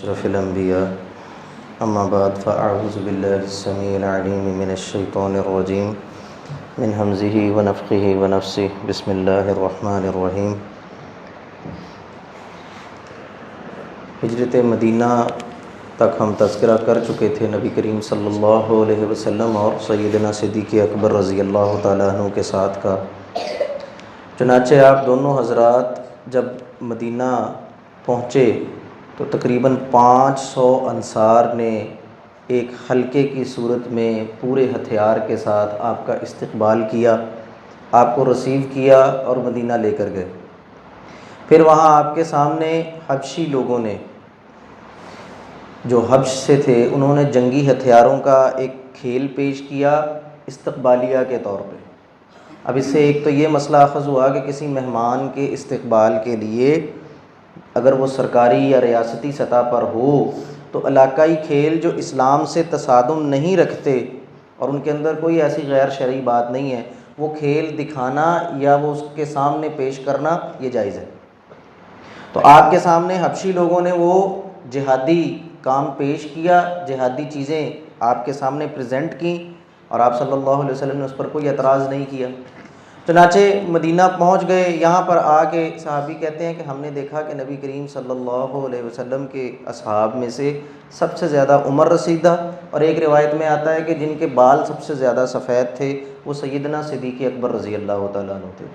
أشرف الأنبياء أما بعد فأعوذ بالله السميع العليم من الشيطان الرجيم من همزه ونفخه ونفسه بسم الله الرحمن الرحيم۔ ہجرت مدینہ تک ہم تذکرہ کر چکے تھے نبی کریم صلی اللہ علیہ وسلم اور سیدنا صدیق اکبر رضی اللہ تعالیٰ عنہ کے ساتھ کا۔ چنانچہ آپ دونوں حضرات جب مدینہ پہنچے تو تقریباً 500 انصار نے ایک حلقے کی صورت میں پورے ہتھیار کے ساتھ آپ کا استقبال کیا، آپ کو ریسیو کیا اور مدینہ لے کر گئے۔ پھر وہاں آپ کے سامنے حبشی لوگوں نے جو حبش سے تھے انہوں نے جنگی ہتھیاروں کا ایک کھیل پیش کیا استقبالیہ کے طور پہ۔ اب اس سے ایک تو یہ مسئلہ اخذ ہوا کہ کسی مہمان کے استقبال کے لیے اگر وہ سرکاری یا ریاستی سطح پر ہو تو علاقائی کھیل جو اسلام سے تصادم نہیں رکھتے اور ان کے اندر کوئی ایسی غیر شرعی بات نہیں ہے، وہ کھیل دکھانا یا وہ اس کے سامنے پیش کرنا یہ جائز ہے۔ تو آپ کے سامنے حبشی لوگوں نے وہ جہادی کام پیش کیا، جہادی چیزیں آپ کے سامنے پریزنٹ کیں اور آپ صلی اللہ علیہ وسلم نے اس پر کوئی اعتراض نہیں کیا۔ چنانچہ مدینہ پہنچ گئے، یہاں پر آ کے صحابی کہتے ہیں کہ ہم نے دیکھا کہ نبی کریم صلی اللہ علیہ وسلم کے اصحاب میں سے سب سے زیادہ عمر رسیدہ، اور ایک روایت میں آتا ہے کہ جن کے بال سب سے زیادہ سفید تھے وہ سیدنا صدیق اکبر رضی اللہ تعالیٰ عنہ تھے۔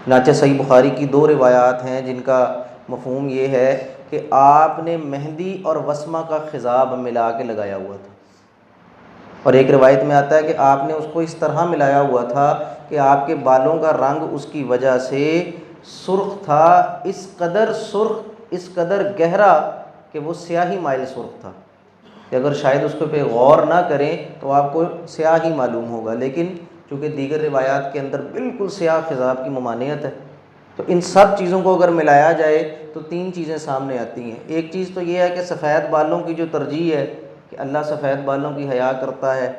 چنانچہ صحیح بخاری کی 2 روایات ہیں جن کا مفہوم یہ ہے کہ آپ نے مہندی اور وسمہ کا خضاب ملا کے لگایا ہوا تھا، اور ایک روایت میں آتا ہے کہ آپ نے اس کو اس طرح ملایا ہوا تھا کہ آپ کے بالوں کا رنگ اس کی وجہ سے سرخ تھا، اس قدر سرخ، اس قدر گہرا کہ وہ سیاہی مائل سرخ تھا کہ اگر شاید اس پہ غور نہ کریں تو آپ کو سیاہ ہی معلوم ہوگا، لیکن چونکہ دیگر روایات کے اندر بالکل سیاہ خضاب کی ممانعت ہے، تو ان سب چیزوں کو اگر ملایا جائے تو 3 چیزیں سامنے آتی ہیں۔ ایک چیز تو یہ ہے کہ سفید بالوں کی جو ترجیح ہے کہ اللہ سفید بالوں کی حیا کرتا ہے،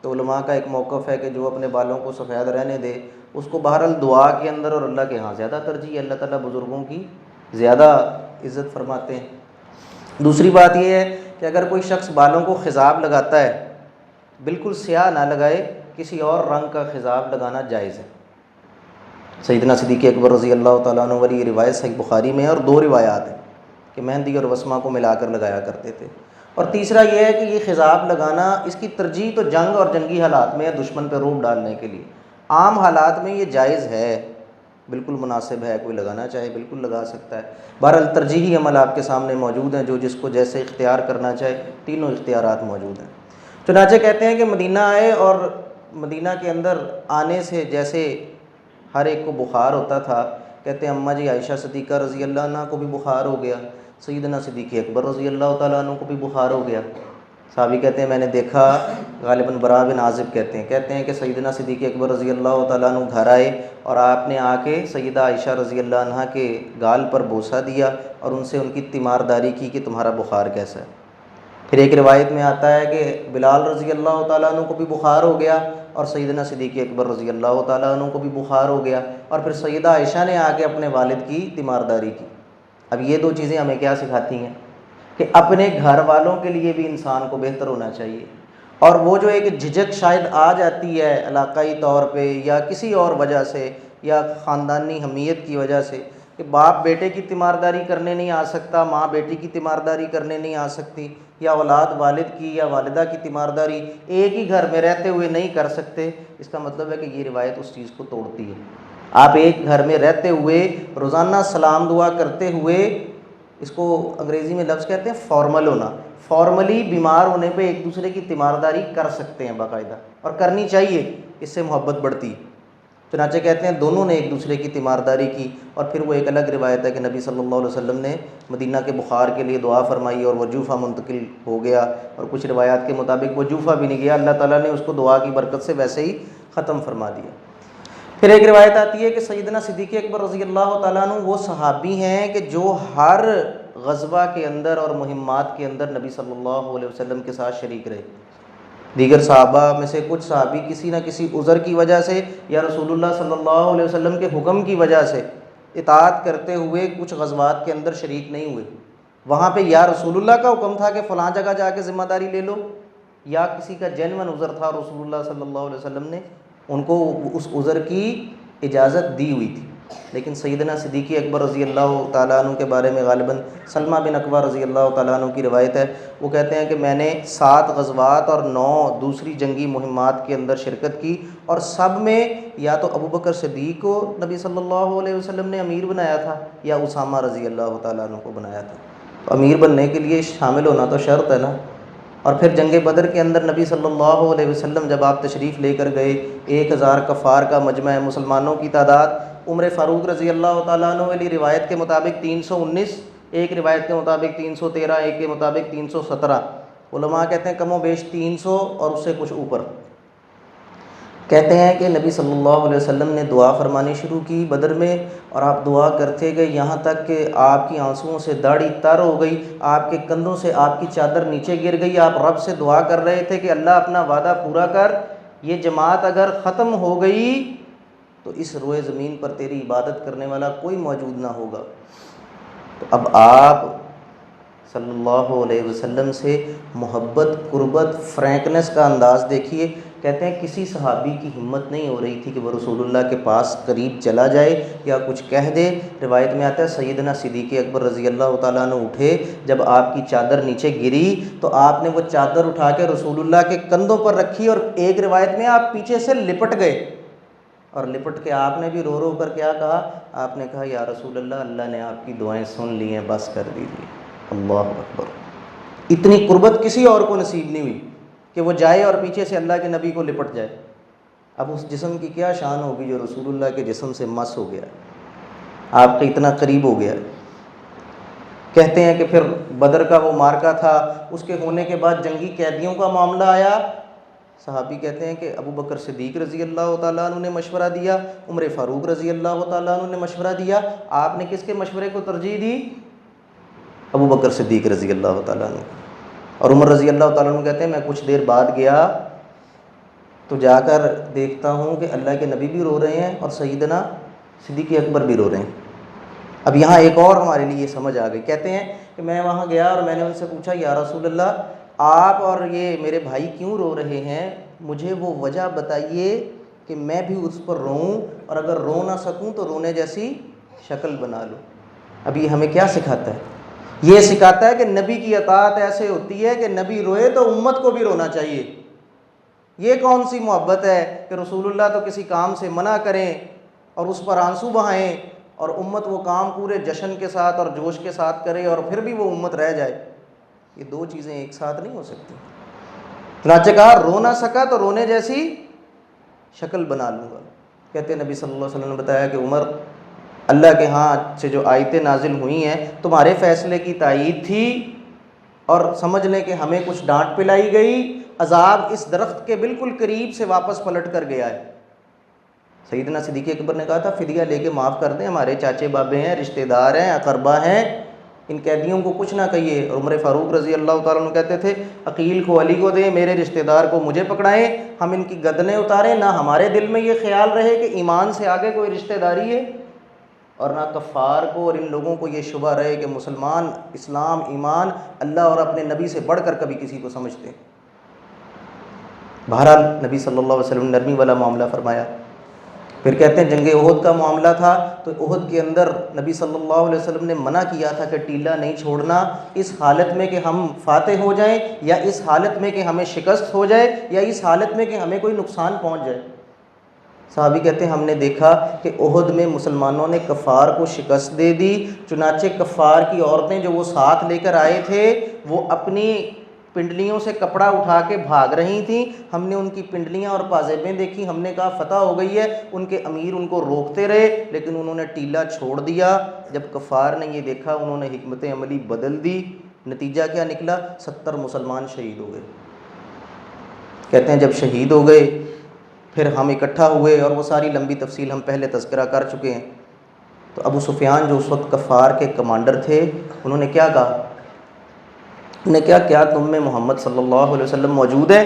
تو علماء کا ایک موقف ہے کہ جو اپنے بالوں کو سفید رہنے دے اس کو بہرحال دعا کے اندر اور اللہ کے ہاں زیادہ ترجیح ہے، اللہ تعالیٰ بزرگوں کی زیادہ عزت فرماتے ہیں۔ دوسری بات یہ ہے کہ اگر کوئی شخص بالوں کو خضاب لگاتا ہے بالکل سیاہ نہ لگائے، کسی اور رنگ کا خضاب لگانا جائز ہے۔ سیدنا صدیق اکبر رضی اللہ تعالیٰ عنہ والی یہ روایت صحیح بخاری میں ہے، اور 2 روایات ہیں کہ مہندی اور وسمہ کو ملا کر لگایا کرتے تھے۔ اور تیسرا یہ ہے کہ یہ خضاب لگانا اس کی ترجیح تو جنگ اور جنگی حالات میں ہے، دشمن پہ روب ڈالنے کے لیے۔ عام حالات میں یہ جائز ہے، بالکل مناسب ہے، کوئی لگانا چاہے بالکل لگا سکتا ہے۔ بہرحال ترجیحی عمل آپ کے سامنے موجود ہیں، جو جس کو جیسے اختیار کرنا چاہے، تینوں اختیارات موجود ہیں۔ چنانچہ کہتے ہیں کہ مدینہ آئے، اور مدینہ کے اندر آنے سے جیسے ہر ایک کو بخار ہوتا تھا، کہتے ہیں اماں جی عائشہ صدیقہ رضی اللہ عنہ کو بھی بخار ہو گیا، سیدنا صدیق اکبر رضی اللہ تعالیٰ عنہ کو بھی بخار ہو گیا۔ صحابی کہتے ہیں میں نے دیکھا، غالباً براء بن عازب کہتے ہیں کہ سیدنا صدیق اکبر رضی اللہ تعالیٰ عنہ گھر آئے اور آپ نے آ کے سیدہ عائشہ رضی اللہ عنہ کے گال پر بوسہ دیا اور ان سے ان کی تیمارداری کی کہ تمہارا بخار کیسا ہے۔ پھر ایک روایت میں آتا ہے کہ بلال رضی اللہ تعالیٰ عنہ کو بھی بخار ہو گیا اور سیدنا صدیق اکبر رضی اللہ تعالیٰ عنہ کو بھی بخار ہو گیا، اور پھر سیدہ عائشہ نے آ کے اپنے والد کی تیمارداری کی۔ اب یہ 2 چیزیں ہمیں کیا سکھاتی ہیں کہ اپنے گھر والوں کے لیے بھی انسان کو بہتر ہونا چاہیے، اور وہ جو ایک جھجک شاید آ جاتی ہے علاقائی طور پہ یا کسی اور وجہ سے یا خاندانی حمیت کی وجہ سے کہ باپ بیٹے کی تیمارداری کرنے نہیں آ سکتا، ماں بیٹی کی تیمارداری کرنے نہیں آ سکتی، یا اولاد والد کی یا والدہ کی تیمارداری ایک ہی گھر میں رہتے ہوئے نہیں کر سکتے، اس کا مطلب ہے کہ یہ روایت اس چیز کو توڑتی ہے۔ آپ ایک گھر میں رہتے ہوئے روزانہ سلام دعا کرتے ہوئے، اس کو انگریزی میں لفظ کہتے ہیں فارمل ہونا، فارملی بیمار ہونے پہ ایک دوسرے کی تیمارداری کر سکتے ہیں باقاعدہ، اور کرنی چاہیے، اس سے محبت بڑھتی۔ چنانچہ کہتے ہیں دونوں نے ایک دوسرے کی تیمارداری کی، اور پھر وہ ایک الگ روایت ہے کہ نبی صلی اللہ علیہ وسلم نے مدینہ کے بخار کے لیے دعا فرمائی اور وہ جوفہ منتقل ہو گیا، اور کچھ روایات کے مطابق وہ جوفہ بھی نہیں گیا، اللہ تعالیٰ نے اس کو دعا کی برکت سے ویسے ہی ختم فرما دیا۔ پھر ایک روایت آتی ہے کہ سیدنا صدیق اکبر رضی اللہ تعالیٰ عنہ وہ صحابی ہیں کہ جو ہر غزوہ کے اندر اور مہمات کے اندر نبی صلی اللہ علیہ وسلم کے ساتھ شریک رہے۔ دیگر صحابہ میں سے کچھ صحابی کسی نہ کسی عذر کی وجہ سے یا رسول اللہ صلی اللہ علیہ وسلم کے حکم کی وجہ سے اطاعت کرتے ہوئے کچھ غزوات کے اندر شریک نہیں ہوئے، وہاں پہ یا رسول اللہ کا حکم تھا کہ فلاں جگہ جا کے ذمہ داری لے لو، یا کسی کا جینون عذر تھا، رسول اللہ صلی اللہ علیہ وسلم نے ان کو اس عذر کی اجازت دی ہوئی تھی۔ لیکن سیدنا صدیق اکبر رضی اللہ تعالیٰ عنہ کے بارے میں غالباً سلمہ بن اکبر رضی اللہ تعالیٰ عنہ کی روایت ہے، وہ کہتے ہیں کہ میں نے 7 غزوات اور 9 دوسری جنگی مہمات کے اندر شرکت کی، اور سب میں یا تو ابوبکر صدیق کو نبی صلی اللہ علیہ وسلم نے امیر بنایا تھا، یا اسامہ رضی اللہ تعالیٰ عنہ کو بنایا تھا۔ تو امیر بننے کے لیے شامل ہونا تو شرط ہے نا۔ اور پھر جنگ بدر کے اندر نبی صلی اللہ علیہ وسلم جب آپ تشریف لے کر گئے، 1000 کفار کا مجمع ہے، مسلمانوں کی تعداد عمر فاروق رضی اللہ تعالیٰ عنہ والی روایت کے مطابق 319، ایک روایت کے مطابق 313، ایک کے مطابق 317، علماء کہتے ہیں کم و بیش 300 اور اس سے کچھ اوپر۔ کہتے ہیں کہ نبی صلی اللہ علیہ وسلم نے دعا فرمانی شروع کی بدر میں، اور آپ دعا کرتے گئے یہاں تک کہ آپ کی آنسوؤں سے داڑھی تر ہو گئی، آپ کے کندھوں سے آپ کی چادر نیچے گر گئی۔ آپ رب سے دعا کر رہے تھے کہ اللہ اپنا وعدہ پورا کر، یہ جماعت اگر ختم ہو گئی تو اس روئے زمین پر تیری عبادت کرنے والا کوئی موجود نہ ہوگا۔ تو اب آپ صلی اللہ علیہ وسلم سے محبت، قربت، فرینکنس کا انداز دیکھیے۔ کہتے ہیں کسی صحابی کی ہمت نہیں ہو رہی تھی کہ وہ رسول اللہ کے پاس قریب چلا جائے یا کچھ کہہ دے۔ روایت میں آتا ہے سیدنا صدیق اکبر رضی اللہ تعالیٰ عنہ اٹھے، جب آپ کی چادر نیچے گری تو آپ نے وہ چادر اٹھا کے رسول اللہ کے کندھوں پر رکھی، اور ایک روایت میں آپ پیچھے سے لپٹ گئے، اور لپٹ کے آپ نے بھی رو رو کر کیا کہا؟ آپ نے کہا یا رسول اللہ، اللہ نے آپ کی دعائیں سن لی ہیں، بس کر دیجیے۔ اللہ اکبر۔ اتنی قربت کسی اور کو نصیب نہیں ہوئی کہ وہ جائے اور پیچھے سے اللہ کے نبی کو لپٹ جائے۔ اب اس جسم کی کیا شان ہوگی جو رسول اللہ کے جسم سے مس ہو گیا، آپ کے اتنا قریب ہو گیا۔ کہتے ہیں کہ پھر بدر کا وہ مارکا تھا، اس کے ہونے کے بعد جنگی قیدیوں کا معاملہ آیا۔ صحابی کہتے ہیں کہ ابو بکر صدیق رضی اللہ تعالیٰ عنہ نے مشورہ دیا، عمر فاروق رضی اللہ تعالیٰ عنہ نے مشورہ دیا۔ آپ نے کس کے مشورے کو ترجیح دی؟ ابو بکر صدیق رضی اللہ تعالیٰ عنہ۔ اور عمر رضی اللہ تعالیٰ عنہ کہتے ہیں میں کچھ دیر بعد گیا تو جا کر دیکھتا ہوں کہ اللہ کے نبی بھی رو رہے ہیں اور سیدنا صدیق اکبر بھی رو رہے ہیں۔ اب یہاں ایک اور ہمارے لیے سمجھ آ گئی۔ کہتے ہیں کہ میں وہاں گیا اور میں نے ان سے پوچھا یا رسول اللہ، آپ اور یہ میرے بھائی کیوں رو رہے ہیں؟ مجھے وہ وجہ بتائیے کہ میں بھی اس پر روؤں، اور اگر رو نہ سکوں تو رونے جیسی شکل بنا لوں۔ اب یہ ہمیں کیا سکھاتا ہے؟ یہ سکھاتا ہے کہ نبی کی اطاعت ایسے ہوتی ہے کہ نبی روئے تو امت کو بھی رونا چاہیے۔ یہ کون سی محبت ہے کہ رسول اللہ تو کسی کام سے منع کریں اور اس پر آنسو بہائیں، اور امت وہ کام پورے جشن کے ساتھ اور جوش کے ساتھ کرے اور پھر بھی وہ امت رہ جائے۔ یہ دو چیزیں ایک ساتھ نہیں ہو سکتی۔ چنانچہ کہا رو نہ سکا تو رونے جیسی شکل بنا لوں گا۔ کہتے ہیں نبی صلی اللہ علیہ وسلم نے بتایا کہ عمر، اللہ کے ہاں سے جو آیتیں نازل ہوئی ہیں تمہارے فیصلے کی تائید تھی، اور سمجھ لیں کہ ہمیں کچھ ڈانٹ پلائی گئی، عذاب اس درخت کے بالکل قریب سے واپس پلٹ کر گیا ہے۔ سیدنا صدیق اکبر نے کہا تھا فدیہ لے کے معاف کر دیں، ہمارے چاچے بابے ہیں، رشتہ دار ہیں، اقربا ہیں، ان قیدیوں کو کچھ نہ کہیے۔ اور عمر فاروق رضی اللہ تعالیٰ عنہ کہتے تھے عقیل کو علی کو دیں، میرے رشتہ دار کو مجھے پکڑائیں، ہم ان کی گردنیں اتاریں، نہ ہمارے دل میں یہ خیال رہے کہ ایمان سے آگے کوئی رشتہ داری ہے، اور نہ کفار کو اور ان لوگوں کو یہ شبہ رہے کہ مسلمان اسلام، ایمان، اللہ اور اپنے نبی سے بڑھ کر کبھی کسی کو سمجھتے ہیں۔ بہرحال نبی صلی اللہ علیہ وسلم نے نرمی والا معاملہ فرمایا۔ پھر کہتے ہیں جنگ احد کا معاملہ تھا، تو احد کے اندر نبی صلی اللہ علیہ وسلم نے منع کیا تھا کہ ٹیلا نہیں چھوڑنا، اس حالت میں کہ ہم فاتح ہو جائیں، یا اس حالت میں کہ ہمیں شکست ہو جائے، یا اس حالت میں کہ ہمیں کوئی نقصان پہنچ جائے۔ صحابی کہتے ہیں ہم نے دیکھا کہ احد میں مسلمانوں نے کفار کو شکست دے دی، چنانچہ کفار کی عورتیں جو وہ ساتھ لے کر آئے تھے وہ اپنی پنڈلیوں سے کپڑا اٹھا کے بھاگ رہی تھیں۔ ہم نے ان کی پنڈلیاں اور پازیبیں دیکھی، ہم نے کہا فتح ہو گئی ہے۔ ان کے امیر ان کو روکتے رہے لیکن انہوں نے ٹیلا چھوڑ دیا۔ جب کفار نے یہ دیکھا انہوں نے حکمت عملی بدل دی۔ نتیجہ کیا نکلا؟ 70 مسلمان شہید ہو گئے۔ کہتے ہیں جب شہید ہو گئے پھر ہم اکٹھا ہوئے، اور وہ ساری لمبی تفصیل ہم پہلے تذکرہ کر چکے ہیں۔ تو ابو سفیان جو اس وقت کفار کے کمانڈر تھے، انہوں نے کیا کہا؟ انہوں نے کیا تم میں محمد صلی اللہ علیہ وسلم موجود ہے؟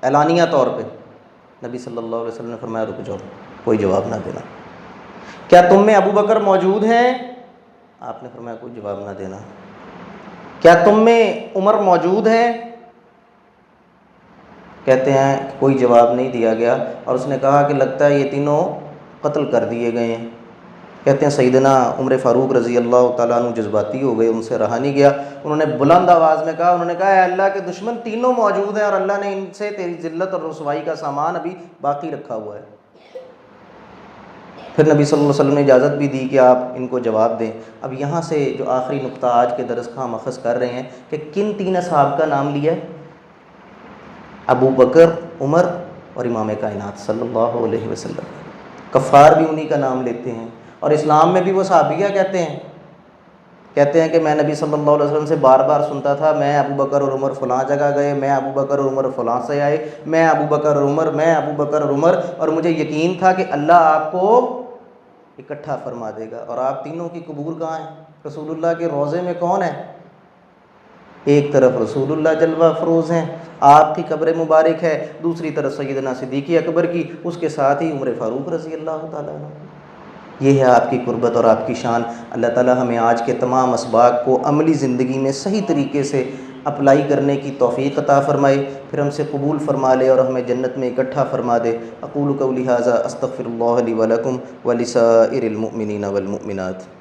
اعلانیہ طور پہ نبی صلی اللہ علیہ وسلم نے فرمایا رک جاؤ، کوئی جواب نہ دینا۔ کیا تم میں ابو بکر موجود ہیں؟ آپ نے فرمایا کوئی جواب نہ دینا۔ کیا تم میں عمر موجود ہے؟ کہتے ہیں کہ کوئی جواب نہیں دیا گیا، اور اس نے کہا کہ لگتا ہے یہ تینوں قتل کر دیے گئے ہیں۔ کہتے ہیں سیدنا عمر فاروق رضی اللہ تعالیٰ عنہ جذباتی ہو گئے، ان سے رہا نہیں گیا، انہوں نے بلند آواز میں کہا، انہوں نے کہا اے اللہ کے دشمن، تینوں موجود ہیں اور اللہ نے ان سے تیری ذلت اور رسوائی کا سامان ابھی باقی رکھا ہوا ہے۔ پھر نبی صلی اللہ علیہ وسلم نے اجازت بھی دی کہ آپ ان کو جواب دیں۔ اب یہاں سے جو آخری نقطہ آج کے درس کا ہم اخذ کر رہے ہیں کہ کن تین اصحاب کا نام لیا ہے؟ ابو بکر، عمر اور امام کائنات صلی اللہ علیہ وسلم۔ کفار بھی انہی کا نام لیتے ہیں، اور اسلام میں بھی وہ صحابیہ کہتے ہیں کہ میں نبی صلی اللہ علیہ وسلم سے بار بار سنتا تھا، میں ابو بکر اور عمر فلاں جگہ گئے، میں ابو بکر اور عمر فلاں سے آئے، میں ابو بکر اور عمر، میں ابو بکر اور عمر، اور مجھے یقین تھا کہ اللہ آپ کو اکٹھا فرما دے گا۔ اور آپ تینوں کی قبور کہاں ہیں؟ رسول اللہ کے روضے میں کون ہے؟ ایک طرف رسول اللہ جلوہ افروز ہیں، آپ کی قبر مبارک ہے، دوسری طرف سیدنا صدیق اکبر کی، اس کے ساتھ ہی عمر فاروق رضی اللہ تعالیٰ عنہ۔ یہ ہے آپ کی قربت اور آپ کی شان۔ اللہ تعالیٰ ہمیں آج کے تمام اسباق کو عملی زندگی میں صحیح طریقے سے اپلائی کرنے کی توفیق عطا فرمائے، پھر ہم سے قبول فرما لے اور ہمیں جنت میں اکٹھا فرما دے۔ اقول قولی ھذا استغفر اللہ لی ولکم ولسائر المؤمنین والمؤمنات۔